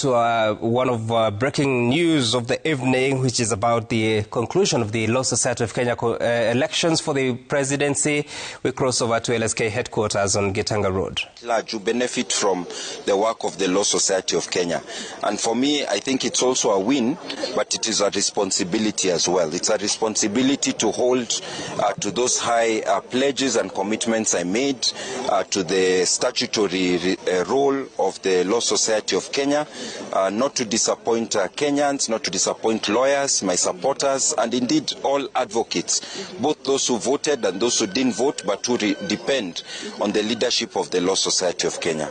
to one of breaking news of the evening, which is about the conclusion of the Law Society of Kenya elections for the presidency. We cross over to LSK headquarters on Gitanga Road. Large, you benefit from the work of the Law Society of Kenya. And for me, I think it's also a win, but it is a responsibility as well. It's a responsibility to hold to those high pledges and commitments I made to the statutory role of the Law Society of Kenya, not to disappoint Kenyans, not to disappoint lawyers, my supporters, and indeed all advocates, both those who voted and those who didn't vote, but who depend on the leadership of the Law Society of Kenya.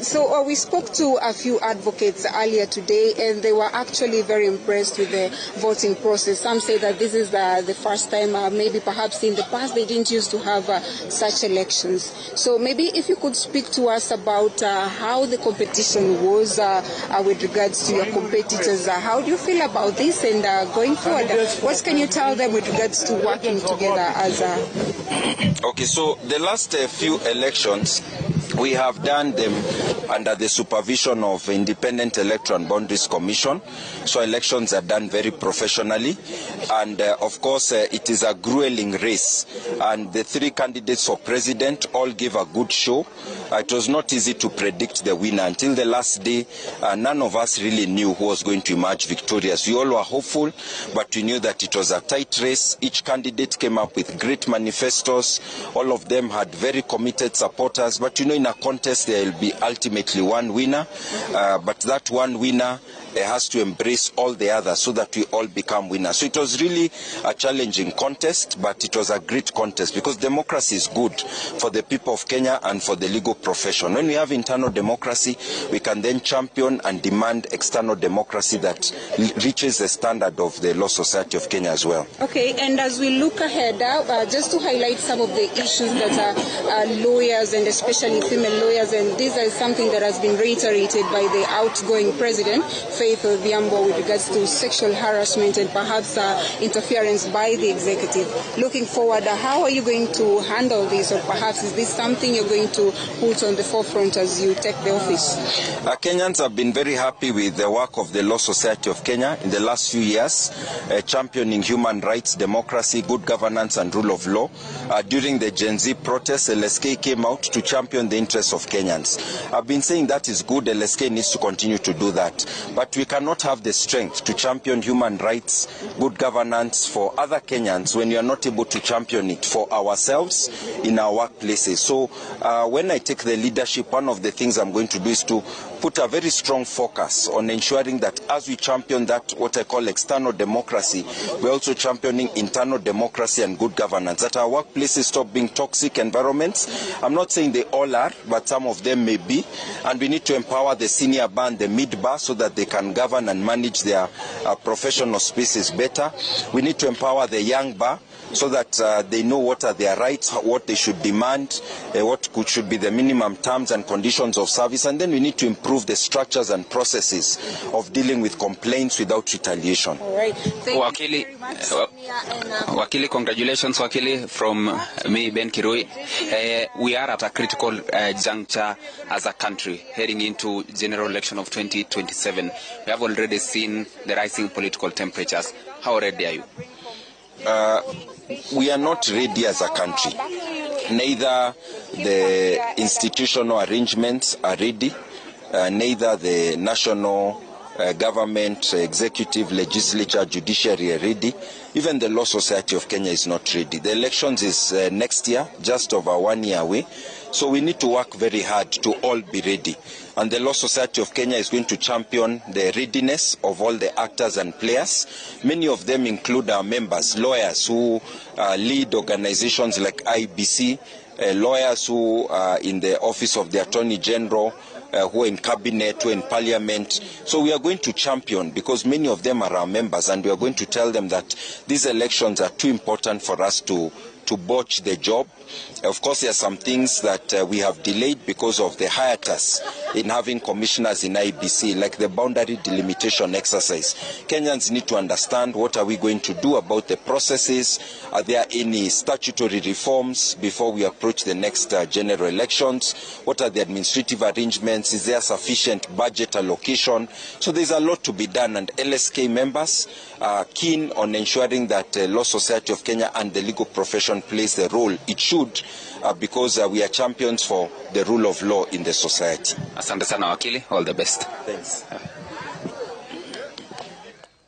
So we spoke to a few advocates earlier today, and they were actually very impressed with the voting process. Some say that this is the first time, maybe perhaps in the past they didn't used to have such elections. So maybe if you could speak to us about how the competition was with regards to your competitors. How do you feel about this and going forward? What can you tell them with regards to working together as a... Okay, so the last few elections, we have done them under the supervision of Independent Electoral and Boundaries Commission. So elections are done very professionally. And of course, it is a grueling race. And the three candidates for president all gave a good show. It was not easy to predict the winner. Until the last day, none of us really knew who was going to emerge victorious. We all were hopeful, but we knew that it was a tight race. Each candidate came up with great manifestos. All of them had very committed supporters. But you know, in a contest, there will be ultimately one winner. But that one winner has to embrace all the others so that we all become winners. So it was really a challenging contest, but it was a great contest because democracy is good for the people of Kenya and for the legal profession. When we have internal democracy, we can then champion and demand external democracy that reaches the standard of the Law Society of Kenya as well. Okay, and as we look ahead, just to highlight some of the issues that lawyers and especially female lawyers, and this is something that has been reiterated by the outgoing president, with regards to sexual harassment and perhaps interference by the executive. Looking forward, how are you going to handle this, or perhaps is this something you're going to put on the forefront as you take the office? Kenyans have been very happy with the work of the Law Society of Kenya in the last few years, championing human rights, democracy, good governance and rule of law. During the Gen Z protests, LSK came out to champion the interests of Kenyans. I've been saying that is good. LSK needs to continue to do that. But we cannot have the strength to champion human rights, good governance for other Kenyans when we are not able to champion it for ourselves in our workplaces. So when I take the leadership, one of the things I'm going to do is to put a very strong focus on ensuring that as we champion that, what I call external democracy, we're also championing internal democracy and good governance, that our workplaces stop being toxic environments. I'm not saying they all are, but some of them may be. And we need to empower the senior bar and the mid bar so that they can govern and manage their professional spaces better. We need to empower the young bar so that they know what are their rights, what they should demand, what should be the minimum terms and conditions of service. And then we need to improve the structures and processes of dealing with complaints without retaliation. All right. Thank you very much. Wakili, congratulations, Wakili, from me, Ben Kirui. We are at a critical juncture as a country heading into general election of 2027. We have already seen the rising political temperatures. How ready are you? We are not ready as a country. Neither the institutional arrangements are ready, neither the national government, executive, legislature, judiciary are ready. Even the Law Society of Kenya is not ready. The elections is next year, just over 1 year away. So we need to work very hard to all be ready. And the Law Society of Kenya is going to champion the readiness of all the actors and players. Many of them include our members, lawyers who lead organizations like IBC, lawyers who are in the Office of the Attorney General, who are in cabinet, who are in parliament. So we are going to champion because many of them are our members, and we are going to tell them that these elections are too important for us to to botch the job. Of course, there are some things that we have delayed because of the hiatus in having commissioners in IBC, like the boundary delimitation exercise. Kenyans need to understand, what are we going to do about the processes? Are there any statutory reforms before we approach the next general elections? What are the administrative arrangements? Is there sufficient budget allocation? So there's a lot to be done, and LSK members are keen on ensuring that Law Society of Kenya and the legal profession plays the role it should, because we are champions for the rule of law in the society. Asante sana wakili, all the best. Thanks.